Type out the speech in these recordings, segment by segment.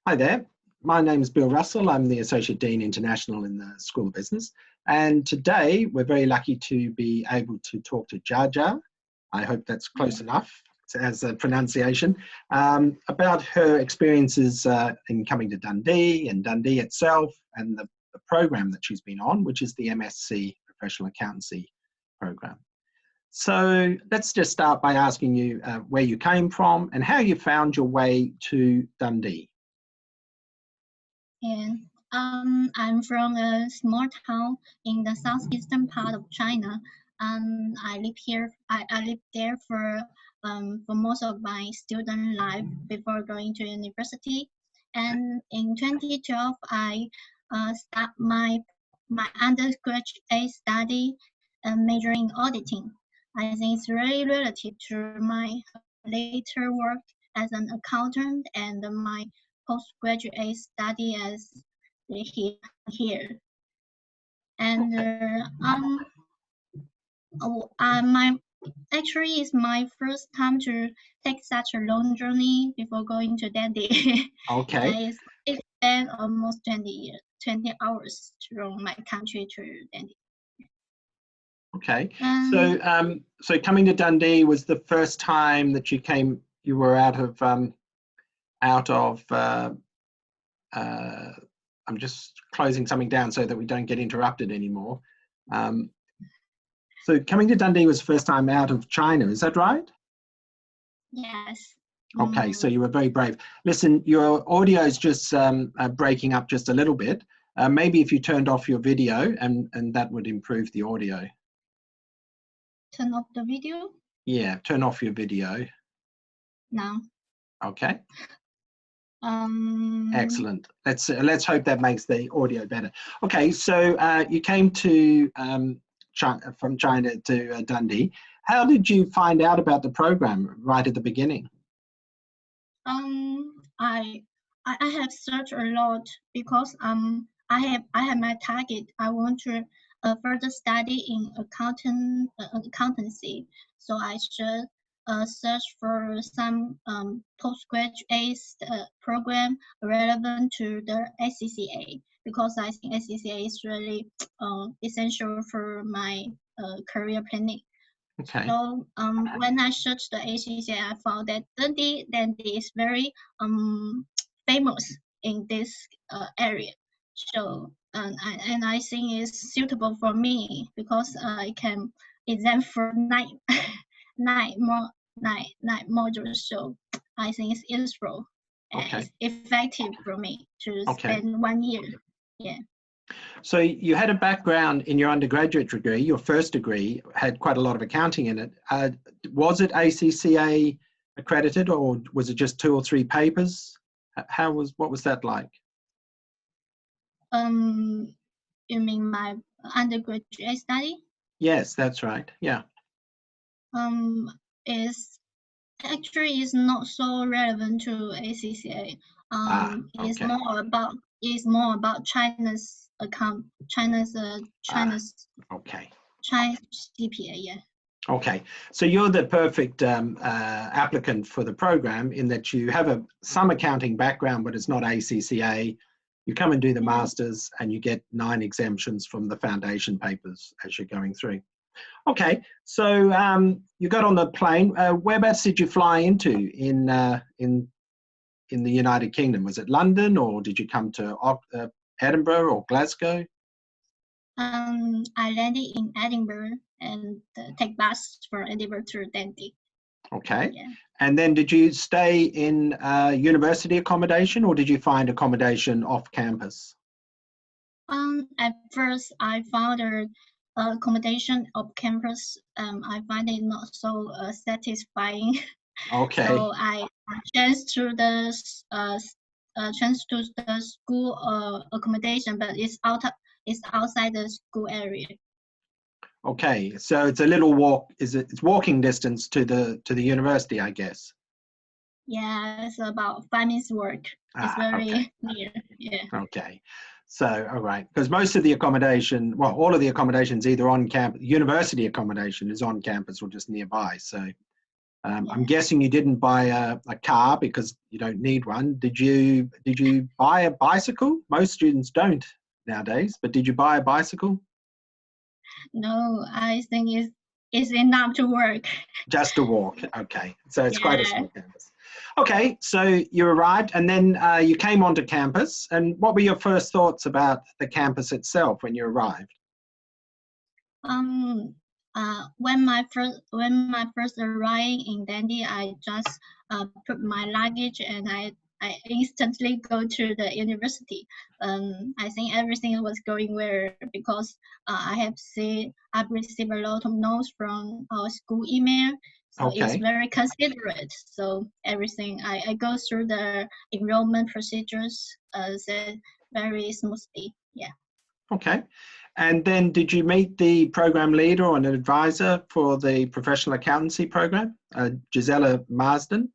Hi there. My name is Bill Russell. I'm the Associate Dean International in the School of Business. And today we're very lucky to be able to talk to Jiajia. I hope that's close enough as a pronunciation, about her experiences in coming to Dundee and Dundee itself and the program that she's been on, which is the MSc Professional Accountancy program. So let's just start by asking you where you came from and how you found your way to Dundee. And I'm from a small town in the southeastern part of China. I live here. I lived there for most of my student life before going to university. And in 2012, I start my undergraduate study majoring in auditing. I think it's really relative to my later work as an accountant and my postgraduate study as here. And actually it's my first time to take such a long journey before going to Dundee. Okay. It spent almost 20 hours from my country to Dundee. Okay. So coming to Dundee was the first time that you were out of I'm just closing something down so that we don't get interrupted anymore. So coming to Dundee was the first time out of China, is that right? Yes. Okay, so you were very brave. Listen, your audio is just breaking up just a little bit. Maybe if you turned off your video and that would improve the audio. Turn off the video? Yeah, turn off your video. Now. Okay. Excellent. Let's hope that makes the audio better. Okay, so you came to from China to Dundee. How did you find out about the program right at the beginning? I have searched a lot because I have my target. I want to further study in accountancy. So I should search for some postgraduate program relevant to the ACCA, because I think ACCA is really essential for my career planning. Okay. So when I searched the ACCA, I found that Dundee is very famous in this area. So and I think it's suitable for me because I can exempt for nine modules. So I think it's useful and it's effective for me to spend 1 year. Yeah. So you had a background in your undergraduate degree. Your first degree had quite a lot of accounting in it. Was it ACCA accredited, or was it just 2 or 3 papers? What was that like? You mean my undergraduate study? Yes, that's right. Yeah. Is not so relevant to ACCA. It's more about China's Chinese CPA. Yeah. Okay, so you're the perfect applicant for the program in that you have some accounting background, but it's not ACCA. You come and do the masters, and you get 9 exemptions from the foundation papers as you're going through. Okay, so you got on the plane. Whereabouts did you fly into in the United Kingdom? Was it London, or did you come to Edinburgh or Glasgow? I landed in Edinburgh and take bus from Edinburgh to Dundee. Okay, yeah. And then did you stay in university accommodation, or did you find accommodation off campus? At first, I found accommodation off campus. I find it not so satisfying. Okay. So I changed to the school accommodation, but it's outside the school area. Okay, so it's a little walk. It's walking distance to the university, I guess. Yeah, it's about 5 minutes walk. It's very near. Yeah. Okay. So, all right, because most of the accommodation, well, all of the accommodations either on campus, university accommodation is on campus or just nearby. So I'm guessing you didn't buy a car because you don't need one. Did you buy a bicycle? Most students don't nowadays, but did you buy a bicycle? No, I think it's enough to work. Just to walk. Okay, so it's quite a Yeah. small campus. Okay, so you arrived and then you came onto campus. And what were your first thoughts about the campus itself when you arrived? When my first arriving in Dundee, I just put my luggage and I instantly go to the university. I think everything was going well because I've received a lot of notes from our school email. So it's Okay. very considerate. So everything I go through the enrollment procedures very smoothly. Yeah. Okay. And then did you meet the program leader or an advisor for the professional accountancy program, Gisela Marsden?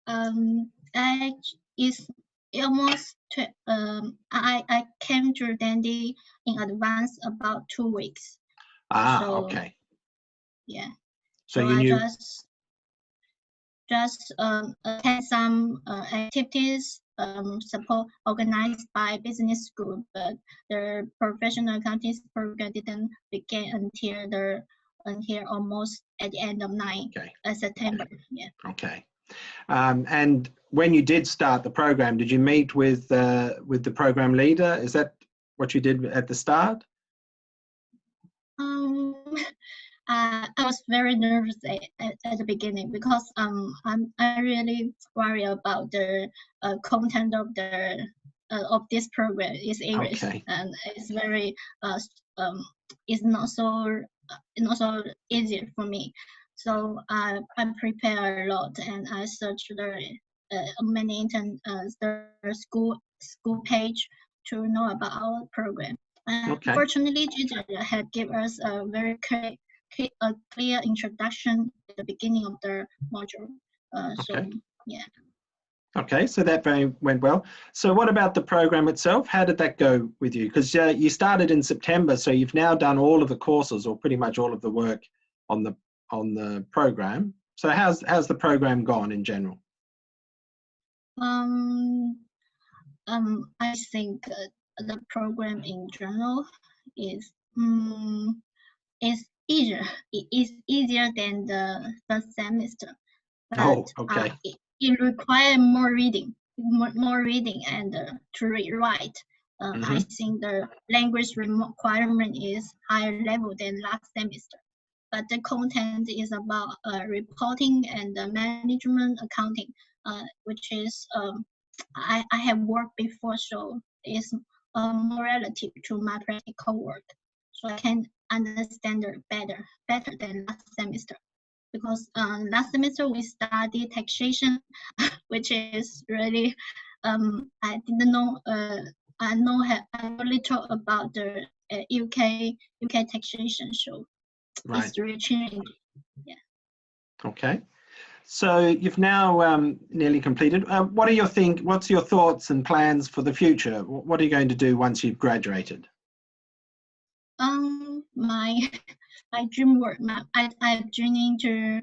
Um, I is almost I came to Dundee in advance about 2 weeks. Ah, So okay. yeah. So So you I knew. just attend some activities support organized by business school, but the professional accounting program didn't begin until almost at the end of Okay. September. Yeah. Okay. And when you did start the program, did you meet with the program leader? Is that what you did at the start? Um, I was very nervous at the beginning because I really worry about the content of this program. It's English Okay. and it's very it's not so easy for me. So I prepare a lot and I search many the school page to know about our program. Okay. Fortunately, Jiajia had given us a very clear introduction at the beginning of the module. So Okay. yeah. Okay, so that went well. So what about the program itself? How did that go with you? Because you started in September, so you've now done all of the courses or pretty much all of the work on the program. So how's the program gone in general? I think the program in general is is easier. It is easier than the first semester, but Oh, okay. it requires more reading and to write. I think the language requirement is higher level than last semester, but the content is about reporting and management accounting, which is I have worked before, so it's more relative to my practical work, so I can understand it better than last semester. Because last semester we studied taxation, which is really I didn't know. I know little about the UK taxation, so Right. it's really changing. Yeah. Okay. So you've now nearly completed. What's your thoughts and plans for the future? What are you going to do once you've graduated? My my dream work. I'm dreaming to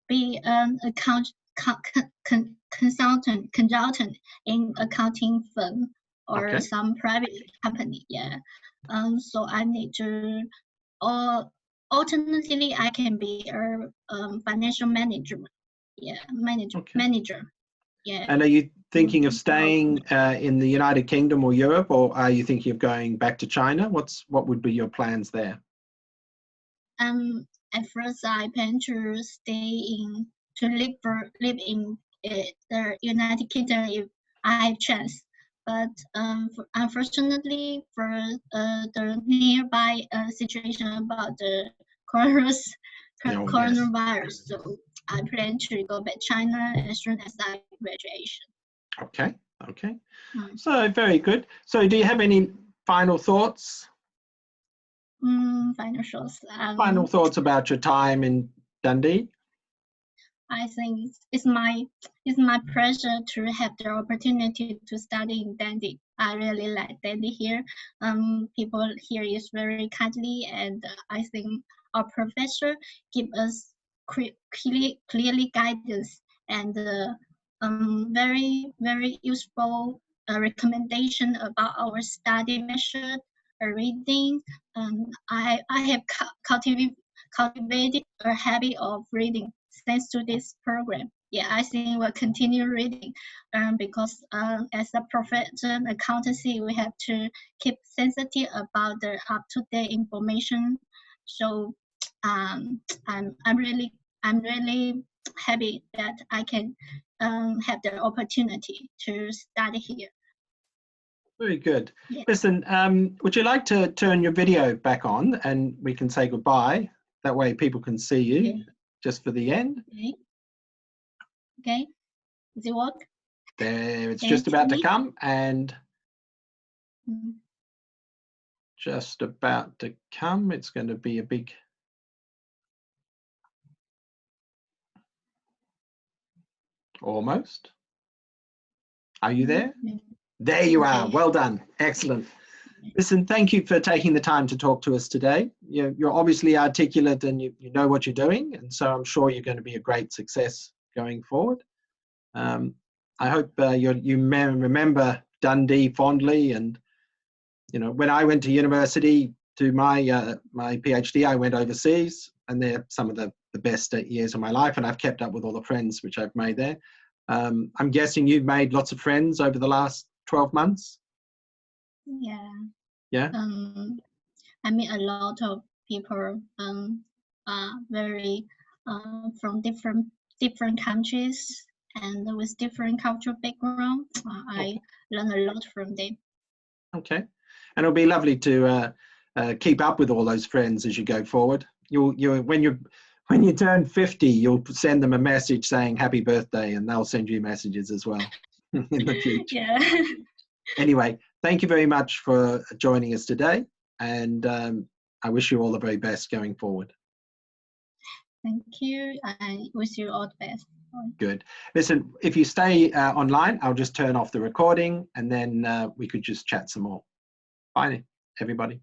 be an consultant in accounting firm or Okay. some private company. Yeah. So I need to, or alternatively, I can be a financial manager. Yeah, Okay. manager. Yeah. And are you thinking of staying in the United Kingdom or Europe, or are you thinking of going back to China? What would be your plans there? At first I plan to live in the United Kingdom if I have chance. But unfortunately, for the nearby situation about the Oh, yes. coronavirus, so I plan to go back China as soon as I graduation. Okay. Okay. So very good. So do you have any final thoughts? Financials. Final thoughts about your time in Dundee? I think it's my pleasure to have the opportunity to study in Dundee. I really like that here. People here is very kindly, and I think our professor give us clearly guidance and very useful recommendation about our study method, reading. I have cultivated a habit of reading thanks to this program. Yeah, I think we'll continue reading because as a profession accountancy, we have to keep sensitive about the up-to-date information. So I'm really happy that I can have the opportunity to study here. Very good. Yeah. Listen, would you like to turn your video back on and we can say goodbye? That way people can see you, Okay. just for the end. Okay. Okay. Does it work? There, it's Okay, just about to me? come, and Mm. just about to come. It's going to be a big... Almost. Are you there? There you are. Okay. Well done. Excellent. Listen, thank you for taking the time to talk to us today. You're obviously articulate and you know what you're doing, and so I'm sure you're going to be a great success going forward. I hope you may remember Dundee fondly. And when I went to university to my my PhD, I went overseas, and they're some of the best years of my life, and I've kept up with all the friends which I've made there. I'm guessing you've made lots of friends over the last 12 months? Yeah. Yeah? I meet a lot of people very from different countries and with different cultural background. I learn a lot from them. Okay. And it'll be lovely to keep up with all those friends as you go forward. When you turn 50, you'll send them a message saying happy birthday, and they'll send you messages as well in the future. Yeah. Anyway, thank you very much for joining us today, and I wish you all the very best going forward. Thank you. I wish you all the best. Good. Listen, if you stay online, I'll just turn off the recording, and then we could just chat some more. Bye, everybody.